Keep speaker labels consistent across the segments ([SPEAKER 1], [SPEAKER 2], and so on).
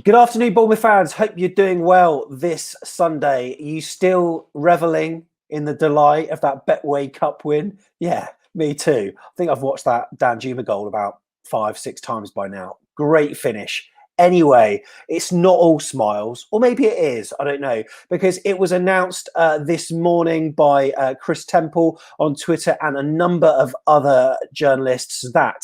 [SPEAKER 1] Good afternoon, Bournemouth fans. Hope you're doing well this Sunday. Are you still revelling in the delight of that Betway Cup win? Yeah, me too. I think I've watched that Dan Juma goal about 5-6 times by now. Great finish. Anyway, it's not all smiles, or maybe it is. I don't know, because it was announced this morning by Chris Temple on Twitter and a number of other journalists that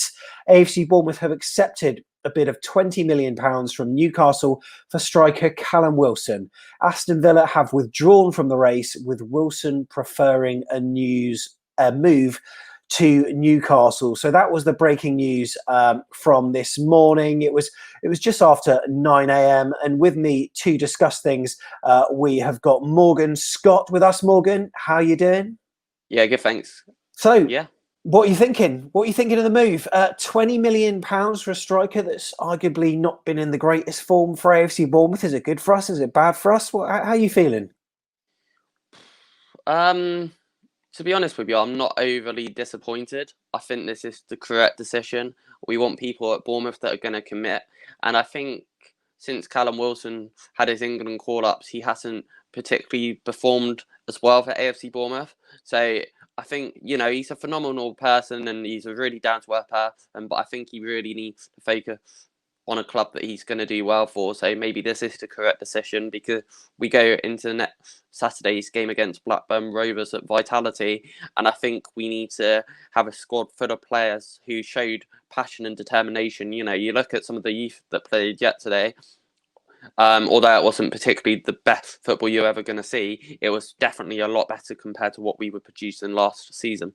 [SPEAKER 1] AFC Bournemouth have accepted a bid of £20 million from Newcastle for striker Callum Wilson. Aston Villa have withdrawn from the race, with Wilson preferring a move to Newcastle. So that was the breaking news from this morning. It was just after 9 a.m. And with me to discuss things, we have got Morgan Scott with us. Morgan, how are you doing?
[SPEAKER 2] Yeah, good, thanks.
[SPEAKER 1] So,
[SPEAKER 2] yeah.
[SPEAKER 1] What are you thinking? What are you thinking of the move? £20 million for a striker that's arguably not been in the greatest form for AFC Bournemouth. Is it good for us? Is it bad for us? How are you feeling?
[SPEAKER 2] To be honest with you, I'm not overly disappointed. I think this is the correct decision. We want people at Bournemouth that are going to commit. And I think since Callum Wilson had his England call-ups, he hasn't particularly performed as well for AFC Bournemouth. So I think, he's a phenomenal person and he's a really down-to-earth person, but I think he really needs to focus on a club that he's going to do well for. So maybe this is the correct decision, because we go into next Saturday's game against Blackburn Rovers at Vitality, and I think we need to have a squad full of players who showed passion and determination. You look at some of the youth that played yesterday, although it wasn't particularly the best football you're ever going to see, it was definitely a lot better compared to what we were producing last season.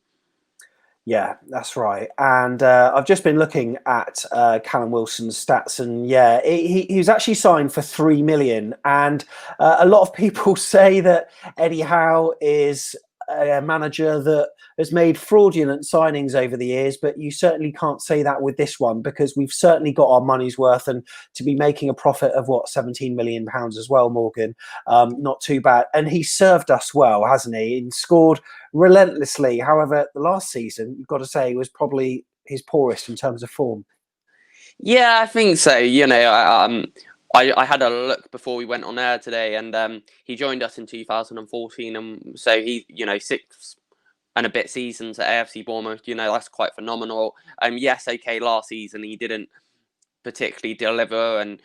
[SPEAKER 1] Yeah, that's right. And I've just been looking at Callum Wilson's stats, and he was actually signed for £3 million. And a lot of people say that Eddie Howe is a manager that has made fraudulent signings over the years, but you certainly can't say that with this one, because we've certainly got our money's worth, and to be making a profit of £17 million as well, Morgan, not too bad. And he served us well, hasn't he? And scored relentlessly. However, the last season, you've got to say, was probably his poorest in terms of form.
[SPEAKER 2] Yeah, I think so. I had a look before we went on air today, and he joined us in 2014, and so he, 6 and a bit seasons at AFC Bournemouth. That's quite phenomenal. Yes, okay, last season he didn't particularly deliver, and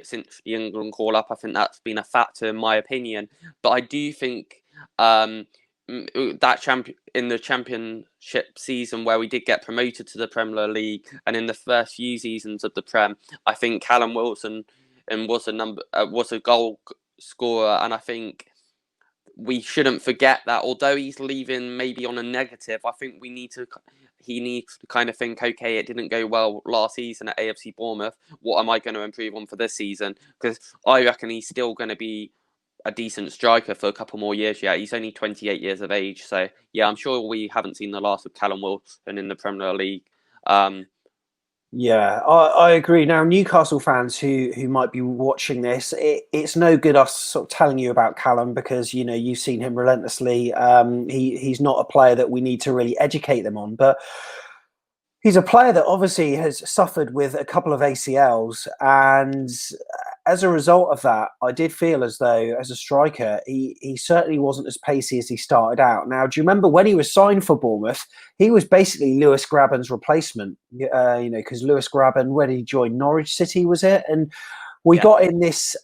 [SPEAKER 2] since the England call up, I think that's been a factor in my opinion. But I do think that in the championship season where we did get promoted to the Premier League, and in the first few seasons of the Prem, I think Callum Wilson was a goal scorer, and I think we shouldn't forget that. Although he's leaving maybe on a negative, I think he needs to kind of think, okay, it didn't go well last season at AFC Bournemouth. What am I going to improve on for this season? Because I reckon he's still going to be a decent striker for a couple more years yet. He's only 28 years of age. So, yeah, I'm sure we haven't seen the last of Callum Wilson in the Premier League.
[SPEAKER 1] Yeah, I agree. Now, Newcastle fans who might be watching this, it's no good us sort of telling you about Callum, because, you've seen him relentlessly. He's not a player that we need to really educate them on, but he's a player that obviously has suffered with a couple of ACLs, and as a result of that, I did feel as though, as a striker, he certainly wasn't as pacey as he started out. Now, do you remember when he was signed for Bournemouth, he was basically Lewis Graben's replacement, because Lewis Graben, when he joined Norwich City, was it? And we got in this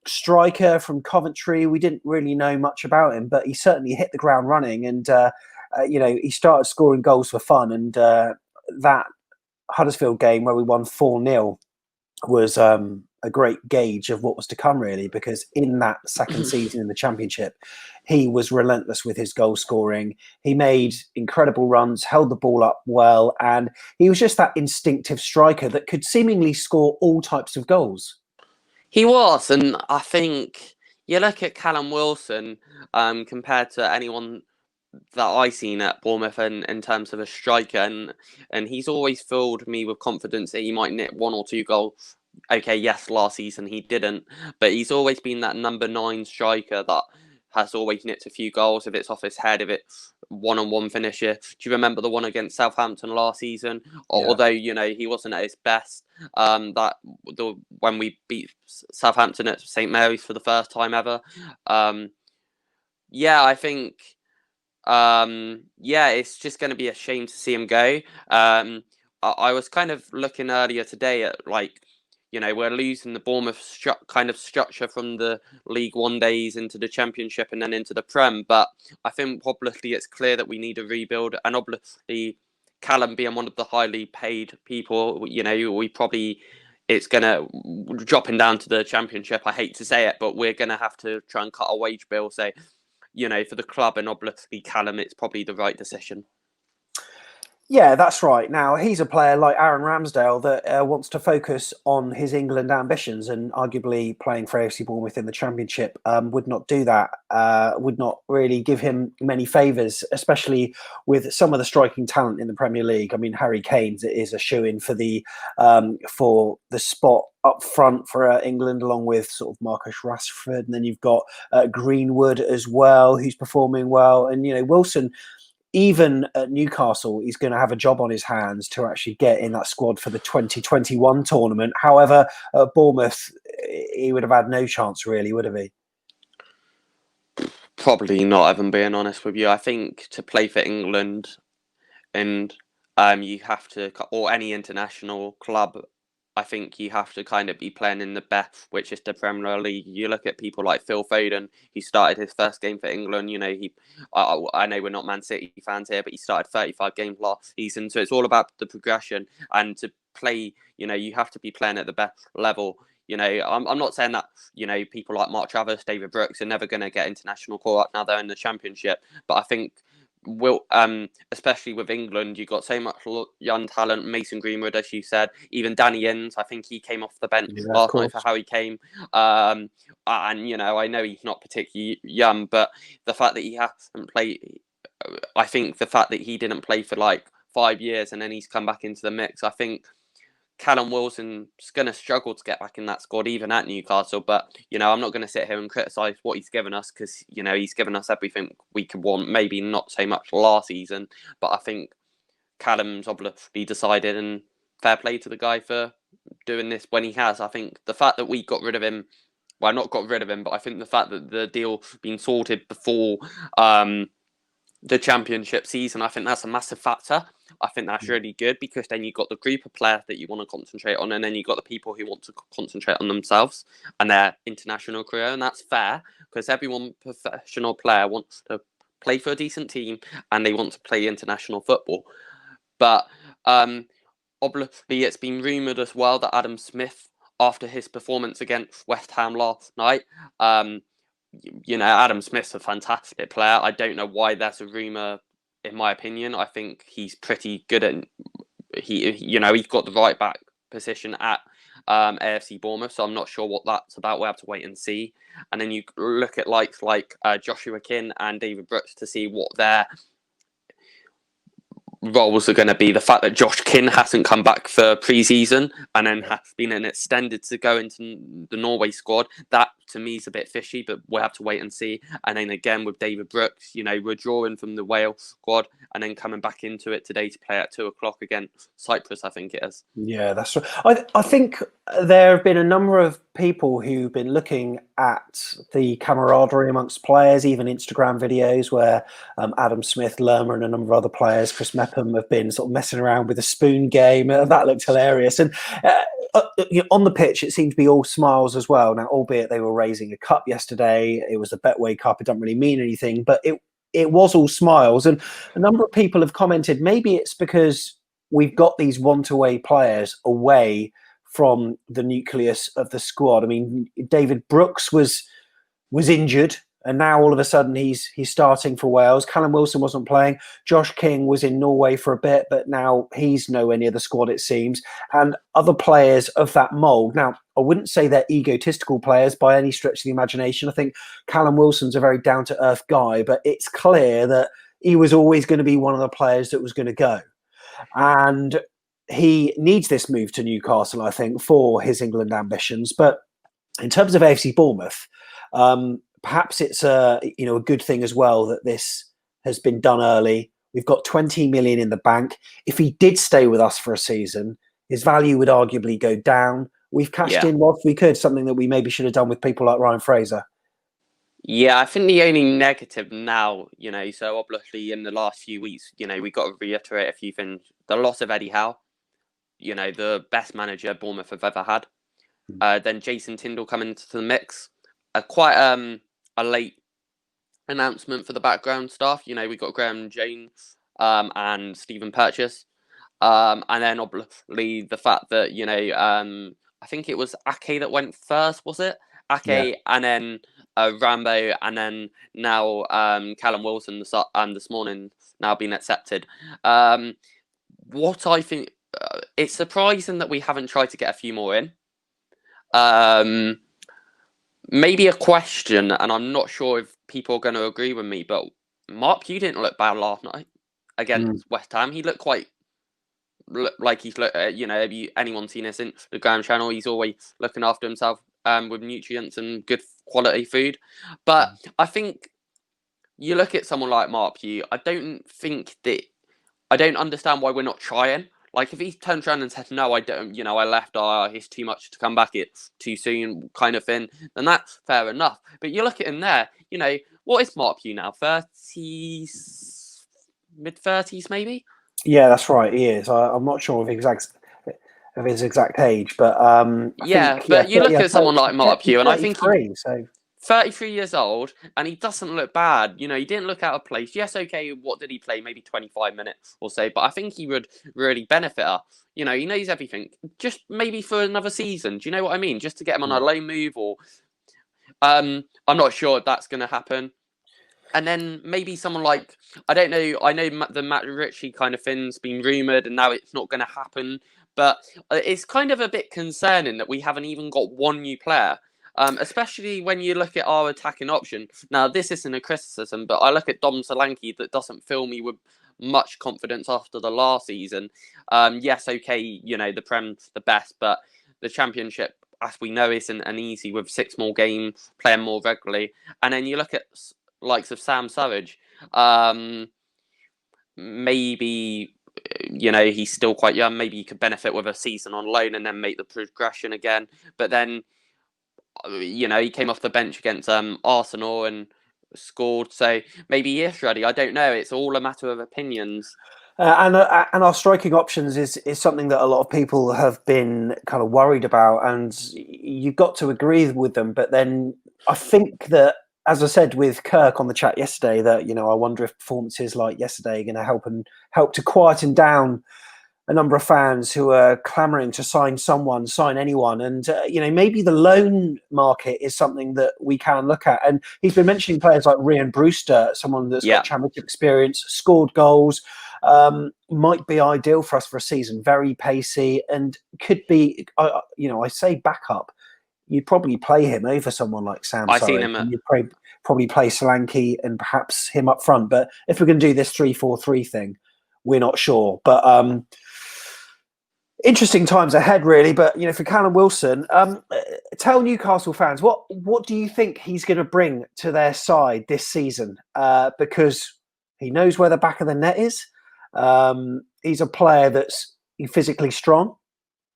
[SPEAKER 1] striker from Coventry. We didn't really know much about him, but he certainly hit the ground running, and, he started scoring goals for fun. And that Huddersfield game where we won 4-0 was a great gauge of what was to come, really, because in that second season in the Championship, he was relentless with his goal scoring. He made incredible runs, held the ball up well, and he was just that instinctive striker that could seemingly score all types of goals.
[SPEAKER 2] He was, and I think you look at Callum Wilson compared to anyone that I seen at Bournemouth in terms of a striker, and he's always filled me with confidence that he might knit 1 or 2 goals. Okay, yes, last season he didn't, but he's always been that number 9 striker that has always nicked a few goals, if it's off his head, if it's one-on-one finisher. Do you remember the one against Southampton last season?
[SPEAKER 1] Yeah.
[SPEAKER 2] Although, he wasn't at his best, when we beat Southampton at St Mary's for the first time ever. I think, it's just going to be a shame to see him go. I was kind of looking earlier today at, we're losing the Bournemouth structure from the League One days into the Championship and then into the Prem. But I think obviously it's clear that we need a rebuild. And obviously, Callum being one of the highly paid people, it's going to dropping down to the Championship. I hate to say it, but we're going to have to try and cut a wage bill. So, for the club and obviously Callum, it's probably the right decision.
[SPEAKER 1] Yeah, that's right. Now, he's a player like Aaron Ramsdale that wants to focus on his England ambitions, and arguably playing for AFC Bournemouth in the Championship would not do that, would not really give him many favours, especially with some of the striking talent in the Premier League. I mean, Harry Kane is a shoo-in for the spot up front for England, along with sort of Marcus Rashford, and then you've got Greenwood as well, who's performing well, and Wilson. Even at Newcastle, he's going to have a job on his hands to actually get in that squad for the 2021 tournament. However, at Bournemouth, he would have had no chance, really, would he?
[SPEAKER 2] Probably not, if I'm being honest with you. I think to play for England, and you have to, or any international club, I think you have to kind of be playing in the best, which is the Premier League. You look at people like Phil Foden. He started his first game for England. I know we're not Man City fans here, but he started 35 games last season. So it's all about the progression, and to play, you have to be playing at the best level. I'm not saying that, people like Mark Travis, David Brooks are never going to get international call up now they're in the Championship. But I think especially with England, you've got so much young talent. Mason Greenwood, as you said, even Danny Ings, I think he came off the bench last night for how he came. And I know he's not particularly young, but the fact that he hasn't played, I think the fact that he didn't play for 5 years and then he's come back into the mix, I think Callum Wilson's going to struggle to get back in that squad, even at Newcastle. But, I'm not going to sit here and criticise what he's given us because, he's given us everything we could want. Maybe not so much last season, but I think Callum's obviously decided, and fair play to the guy for doing this when he has. I think the fact that we got rid of him, well, not got rid of him, but I think the fact that the deal been sorted before the Championship season, I think that's a massive factor. I think that's really good because then you've got the group of players that you want to concentrate on, and then you've got the people who want to concentrate on themselves and their international career, and that's fair because every professional player wants to play for a decent team and they want to play international football. But obviously it's been rumoured as well that Adam Smith, after his performance against West Ham last night, Adam Smith's a fantastic player. I don't know why that's a rumour. In my opinion, I think he's pretty good at. He's got the right back position at AFC Bournemouth, so I'm not sure what that's about. We'll have to wait and see. And then you look at like Joshua King and David Brooks to see what their roles are going to be. The fact that Josh King hasn't come back for pre-season and then has been extended to go into the Norway squad, that to me is a bit fishy, but we'll have to wait and see. And then again with David Brooks, we're drawing from the Wales squad and then coming back into it today to play at 2:00 against Cyprus, I think it is.
[SPEAKER 1] Yeah, that's right. I think there have been a number of people who've been looking at the camaraderie amongst players, even Instagram videos where Adam Smith, Lerma and a number of other players, Chris Mepham, have been sort of messing around with a spoon game. That looked hilarious. And on the pitch, it seemed to be all smiles as well. Now, albeit they were raising a cup yesterday, it was the Betway Cup. It doesn't really mean anything, but it was all smiles. And a number of people have commented, maybe it's because we've got these want-away players away from the nucleus of the squad. I mean, David Brooks was injured, and now all of a sudden he's starting for Wales. Callum Wilson wasn't playing. Josh King was in Norway for a bit, but now he's nowhere near the squad, it seems. And other players of that mould. Now, I wouldn't say they're egotistical players by any stretch of the imagination. I think Callum Wilson's a very down-to-earth guy, but it's clear that he was always going to be one of the players that was going to go. And he needs this move to Newcastle, I think, for his England ambitions. But in terms of AFC Bournemouth, perhaps it's a good thing as well that this has been done early. We've got 20 million in the bank. If he did stay with us for a season, his value would arguably go down. We've cashed in what we could, something that we maybe should have done with people like Ryan Fraser.
[SPEAKER 2] Yeah, I think the only negative now, so obviously in the last few weeks, we got to reiterate a few things. The loss of Eddie Howe, the best manager Bournemouth have ever had. Then Jason Tindall coming into the mix. Quite a late announcement for the background staff. We got Graham James and Stephen Purchase. And then obviously the fact that, I think it was Ake that went first, was it? Ake, and then Rambo, and then now Callum Wilson this morning now been accepted. What I think, it's surprising that we haven't tried to get a few more in. Maybe a question, and I'm not sure if people are going to agree with me, but Mark Pugh didn't look bad last night against West Ham. He looked like he's looked. Have anyone seen this Instagram channel? He's always looking after himself with nutrients and good quality food. But I think you look at someone like Mark Pugh. I don't understand why we're not trying. Like, if he turns around and said, no, I don't, I left, it's too much to come back, it's too soon, kind of thing, then that's fair enough. But you look at him there, what is Mark Pugh now? 30s, mid-30s, maybe?
[SPEAKER 1] Yeah, that's right, he is. I'm not sure of his exact age, but
[SPEAKER 2] you look at someone like Mark Pugh, and I think
[SPEAKER 1] he's
[SPEAKER 2] 33 years old, and he doesn't look bad. He didn't look out of place. Yes, okay, what did he play? Maybe 25 minutes or so, but I think he would really benefit us. He knows everything. Just maybe for another season. Do you know what I mean? Just to get him on a loan move, or I'm not sure if that's going to happen. And then maybe someone like, I don't know, I know the Matt Ritchie kind of thing's been rumoured, and now it's not going to happen. But it's kind of a bit concerning that we haven't even got one new player. Especially when you look at our attacking option. Now, this isn't a criticism, but I look at Dom Solanke that doesn't fill me with much confidence after the last season. Yes, okay, the Prem's the best, but the Championship, as we know, isn't an easy with 6 more games, playing more regularly. And then you look at likes of Sam Surridge. Maybe, he's still quite young. Maybe he could benefit with a season on loan and then make the progression again. But then, he came off the bench against Arsenal and scored, so maybe he is ready. I don't know. It's all a matter of opinions.
[SPEAKER 1] And our striking options is something that a lot of people have been kind of worried about, and you've got to agree with them. But then I think that, as I said with Kirk on the chat yesterday, that I wonder if performances like yesterday are going to help to quieten down a number of fans who are clamouring to sign anyone. And, maybe the loan market is something that we can look at. And he's been mentioning players like Ryan Brewster, someone that's got championship experience, scored goals, might be ideal for us for a season, very pacey, and could be, I say backup. You'd probably play him over someone like Sam Surridge. You'd probably play Solanke and perhaps him up front. But if we're going to do this 3-4-3 thing, we're not sure. But interesting times ahead, really. But for Callum Wilson, tell Newcastle fans what do you think he's going to bring to their side this season? Because he knows where the back of the net is. He's a player that's physically strong.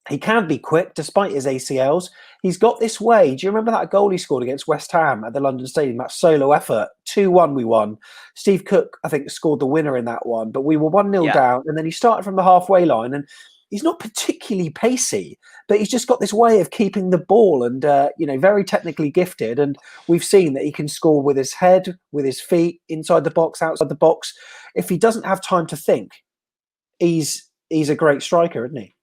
[SPEAKER 1] He can be quick, despite his ACLs. He's got this way. Do you remember that goal he scored against West Ham at the London Stadium? That solo effort, 2-1 we won. Steve Cook, I think, scored the winner in that one. But we were 1-0 down, and then he started from the halfway line, and he's not particularly pacey, but he's just got this way of keeping the ball and, very technically gifted. And we've seen that he can score with his head, with his feet, inside the box, outside the box. If he doesn't have time to think, he's a great striker, isn't he?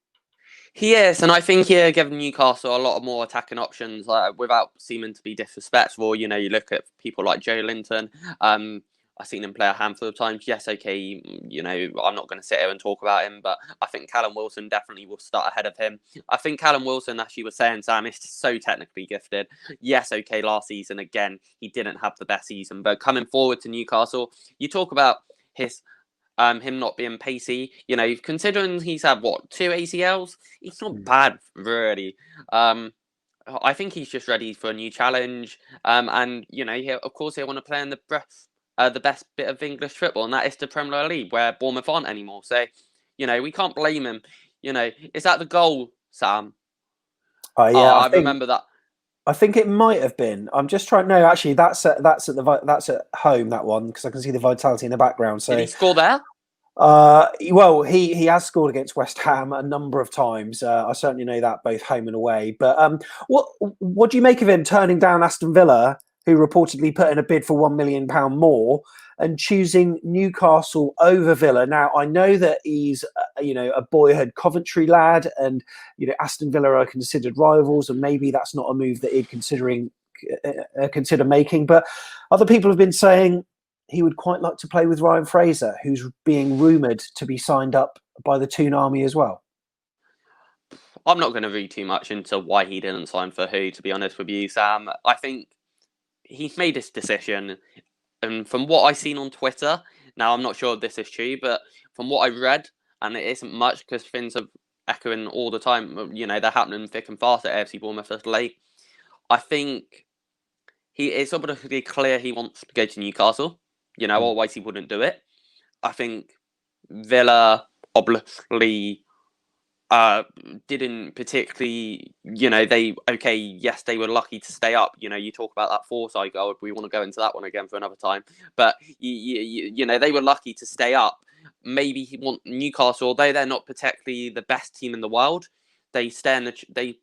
[SPEAKER 2] He is, and I think he'll give Newcastle a lot of more attacking options without seeming to be disrespectful. You look at people like Joe Linton. I've seen him play a handful of times. Yes, okay, I'm not going to sit here and talk about him, but I think Callum Wilson definitely will start ahead of him. I think Callum Wilson, as you were saying, Sam, is so technically gifted. Yes, okay, last season, again, he didn't have the best season, but coming forward to Newcastle, you talk about him not being pacey, considering he's had 2 ACLs, it's not bad really. I think he's just ready for a new challenge, and of course he'll want to play in the the best bit of English football, and that is the Premier League, where Bournemouth aren't anymore. So, we can't blame him. Is that the goal, Sam?
[SPEAKER 1] Yeah,
[SPEAKER 2] I remember that.
[SPEAKER 1] I think it might have been. I'm just trying. No, actually, that's at home, that one, because I can see the Vitality in the background. So
[SPEAKER 2] did he score there?
[SPEAKER 1] Well, he has scored against West Ham a number of times. I certainly know that, both home and away. But what do you make of him turning down Aston Villa, who reportedly put in a bid for £1 million more, and choosing Newcastle over Villa? Now, I know that he's a boyhood Coventry lad, and Aston Villa are considered rivals, and maybe that's not a move that he'd consider making. But other people have been saying he would quite like to play with Ryan Fraser, who's being rumoured to be signed up by the Toon Army as well.
[SPEAKER 2] I'm not going to read too much into why he didn't sign for who, to be honest with you, Sam. I think he's made his decision. And from what I've seen on Twitter, now I'm not sure if this is true, but from what I read, and it isn't much because things are echoing all the time, they're happening thick and fast at AFC Bournemouth as late. I think it's obviously clear he wants to go to Newcastle. Otherwise he wouldn't do it. I think Villa obviously didn't particularly, yes, they were lucky to stay up. You talk about that Forsyth goal. We want to go into that one again for another time. But, they were lucky to stay up. Maybe he want Newcastle, although they're not particularly the best team in the world. They've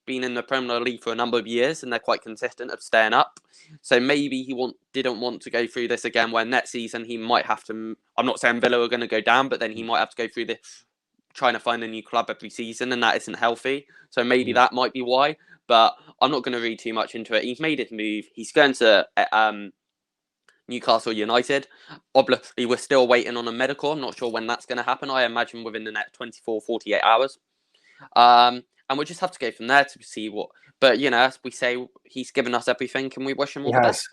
[SPEAKER 2] been in the Premier League for a number of years, and they're quite consistent of staying up. So maybe he didn't want to go through this again, where next season he might have to. I'm not saying Villa are going to go down, but then he might have to go through this, trying to find a new club every season, and that isn't healthy. So maybe that might be why. But I'm not going to read too much into it. He's made his move. He's going to Newcastle United. Obviously, we're still waiting on a medical. I'm not sure when that's going to happen. I imagine within the next 24, 48 hours. And we'll just have to go from there to see what. But, as we say, he's given us everything, and we wish him all the best.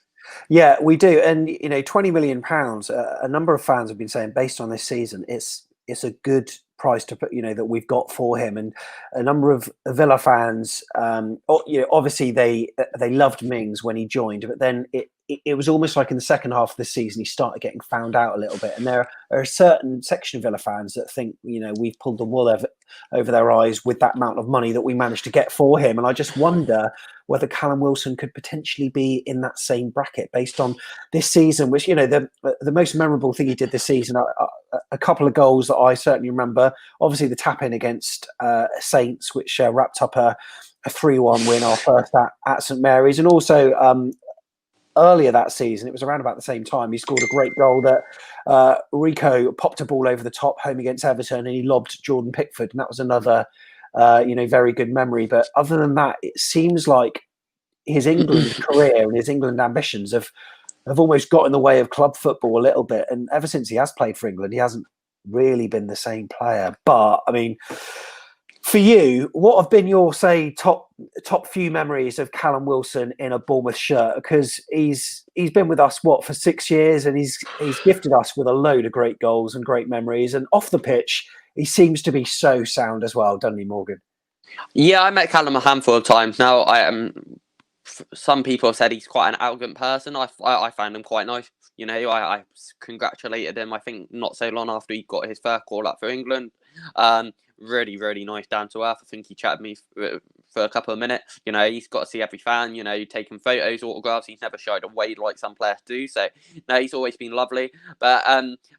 [SPEAKER 1] Yeah, we do. And, £20 million, a number of fans have been saying, based on this season, it's a good price to put, that we've got for him. And a number of Villa fans, obviously they loved Mings when he joined, but then it was almost like in the second half of the season he started getting found out a little bit. And there are a certain section of Villa fans that think, we've pulled the wool over their eyes with that amount of money that we managed to get for him. And I just wonder whether Callum Wilson could potentially be in that same bracket based on this season, which, the most memorable thing he did this season, a couple of goals that I certainly remember, obviously the tap in against Saints, which wrapped up a 3-1 win, our first at St Mary's. And also earlier that season, it was around about the same time, he scored a great goal that Rico popped a ball over the top home against Everton, and he lobbed Jordan Pickford, and that was another very good memory. But other than that, it seems like his England career and his England ambitions have almost got in the way of club football a little bit. And ever since he has played for England, he hasn't really been the same player. But I mean, for you, what have been your, say, top few memories of Callum Wilson in a Bournemouth shirt? Because he's been with us, for 6 years, and he's gifted us with a load of great goals and great memories. And off the pitch, he seems to be so sound as well, doesn't he, Morgan?
[SPEAKER 2] Yeah, I met Callum a handful of times now. Some people have said he's quite an arrogant person. I found him quite nice. I congratulated him, I think, not so long after he got his first call up for England. Really, really nice, down to earth. I think he chatted me for a couple of minutes. He's got to see every fan, taking photos, autographs. He's never shied away like some players do. So, no, he's always been lovely. But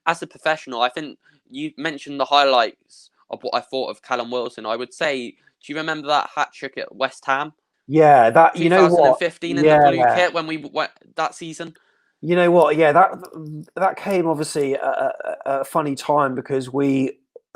[SPEAKER 2] as a professional, I think you mentioned the highlights of what I thought of Callum Wilson. I would say, do you remember that hat-trick at West Ham?
[SPEAKER 1] Yeah, that,
[SPEAKER 2] 2015 in the blue kit when we went that season.
[SPEAKER 1] You know what? Yeah, that came obviously a funny time, because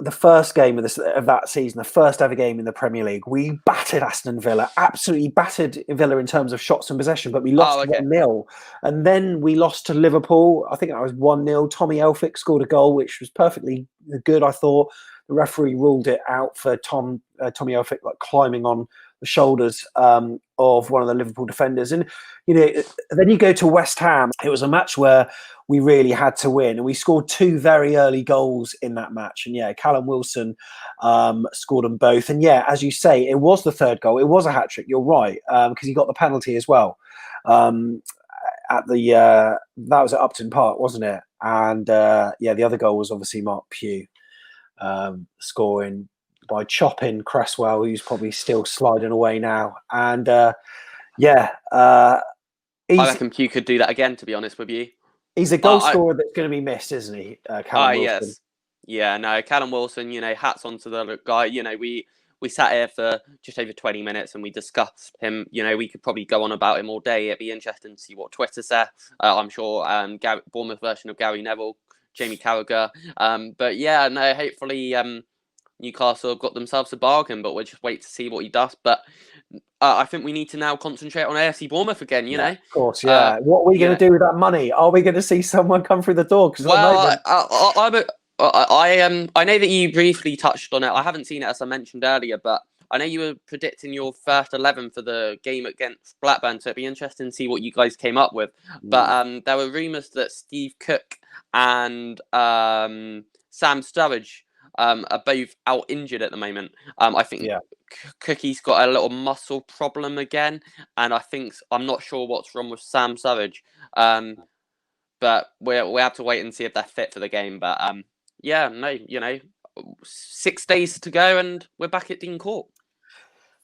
[SPEAKER 1] the first game of that season, the first ever game in the Premier League, we battered Aston Villa, absolutely battered Villa in terms of shots and possession, but we lost 1-0. And then we lost to Liverpool. I think that was 1-0. Tommy Elphick scored a goal, which was perfectly good, I thought. The referee ruled it out for Tommy Elphick, like climbing on the shoulders of one of the Liverpool defenders. And, then you go to West Ham. It was a match where we really had to win, and we scored 2 very early goals in that match. And yeah, Callum Wilson scored them both. And yeah, as you say, it was the third goal. It was a hat-trick. You're right, because he got the penalty as well. at the that was at Upton Park, wasn't it? And the other goal was obviously Mark Pugh scoring by chopping Cresswell, who's probably still sliding away now. And
[SPEAKER 2] I reckon Pugh could do that again, to be honest with you.
[SPEAKER 1] He's a goal scorer that's going to be missed, isn't he, Callum Wilson?
[SPEAKER 2] Yes. Yeah, no, Callum Wilson, hats on to the guy. We sat here for just over 20 minutes and we discussed him. We could probably go on about him all day. It'd be interesting to see what Twitter said. I'm sure Bournemouth version of Gary Neville, Jamie Carragher. But yeah, no, hopefully Newcastle have got themselves a bargain, but we'll just wait to see what he does. But I think we need to now concentrate on AFC Bournemouth again, you know?
[SPEAKER 1] Of course, yeah. What are we going to do with that money? Are we going to see someone come through the door?
[SPEAKER 2] I know that you briefly touched on it. I haven't seen it, as I mentioned earlier, but I know you were predicting your first 11 for the game against Blackburn, so it'd be interesting to see what you guys came up with. But there were rumours that Steve Cook and Sam Sturridge are both out injured at the moment. I think Cookie's got a little muscle problem again, and I'm not sure what's wrong with Sam Sturridge. But we have to wait and see if they're fit for the game. But 6 days to go, and we're back at Dean Court.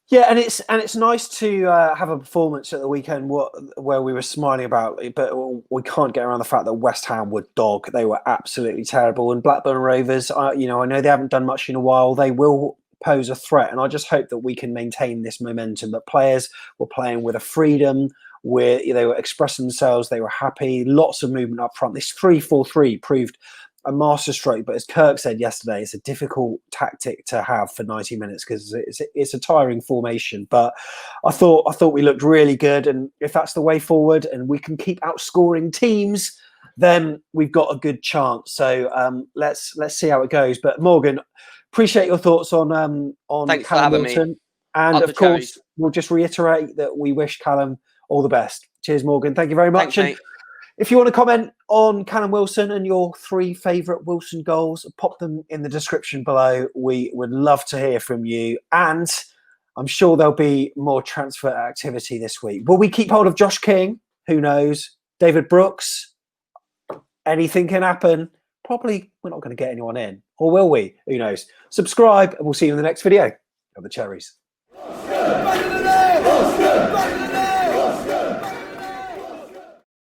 [SPEAKER 1] Yeah, and it's nice to have a performance at the weekend where we were smiling about it, but we can't get around the fact that West Ham were dog. They were absolutely terrible, and Blackburn Rovers, I know they haven't done much in a while. They will pose a threat, and I just hope that we can maintain this momentum. That players were playing with a freedom, where they were expressing themselves, they were happy, lots of movement up front. This 3-4-3 proved a masterstroke, but as Kirk said yesterday, it's a difficult tactic to have for 90 minutes because it's a tiring formation. But I thought we looked really good, and if that's the way forward, and we can keep outscoring teams, then we've got a good chance. So let's see how it goes. But Morgan, appreciate your thoughts on
[SPEAKER 2] Thanks
[SPEAKER 1] Callum
[SPEAKER 2] for having
[SPEAKER 1] Wilson,
[SPEAKER 2] me.
[SPEAKER 1] and of course we'll just reiterate that we wish Callum all the best. Cheers, Morgan. Thank you very much.
[SPEAKER 2] Thanks,
[SPEAKER 1] and if you want to comment on Callum Wilson and your 3 favourite Wilson goals, pop them in the description below. We would love to hear from you. And I'm sure there'll be more transfer activity this week. Will we keep hold of Josh King? Who knows? David Brooks? Anything can happen. Probably we're not going to get anyone in. Or will we? Who knows? Subscribe and we'll see you in the next video of the Cherries.